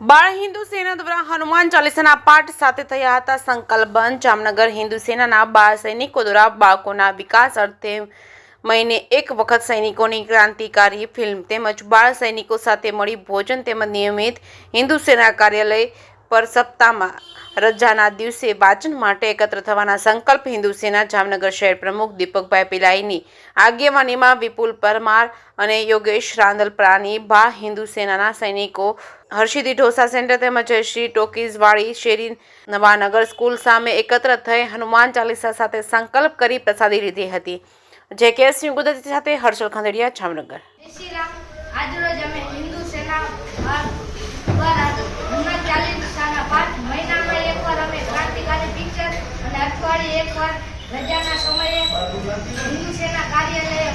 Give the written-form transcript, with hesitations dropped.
બાળ હિન્દુ સેના દ્વારા હનુમાન ચાલીસાના પાઠ સાથે થયા હતા સંકલ્પબંધ। જામનગર હિન્દુ સેનાના બાળ સૈનિકો દ્વારા બાળકોના વિકાસ અર્થે મહિને એક વખત સૈનિકોની ક્રાંતિકારી ફિલ્મ તેમજ બાળ સૈનિકો સાથે મળી ભોજન તેમજ નિયમિત હિન્દુ સેના કાર્યાલય પર સપ્તાહમાં રજાના દિવસે વાંચન માટે એકત્ર થવાના સંકલ્પ હિન્દુ સેના જામનગર શહેર પ્રમુખ દીપકભાઈ પિલાઈની આગેવાનીમાં વિપુલ પરમાર અને યોગેશ રાંદલપરાની બાળ હિન્દુ સેનાના સૈનિકો હર્ષિદી ઢોસા સેન્ટર તેમજ શ્રી ટોકીઝવાડી શેરી નવાનગર સ્કૂલ સામે એકત્ર થઈ હનુમાન ચાલીસા સાથે સંકલ્પ કરી પ્રસાદી લીધી હતી। જે કે સિંહ ગુજરાતી સાથે હર્ષલ ખંડેરિયા જામનગર। આજરોજ અમે હિન્દુ સેના દ્વારા હનુમાન ચાલીસાના પાઠ મહિનામાં એકવાર અમે ક્રાંતિકારી પિક્ચર અને અઠવાડિયે એકવાર રજાના સમયે હિન્દુ સેના કાર્યાલય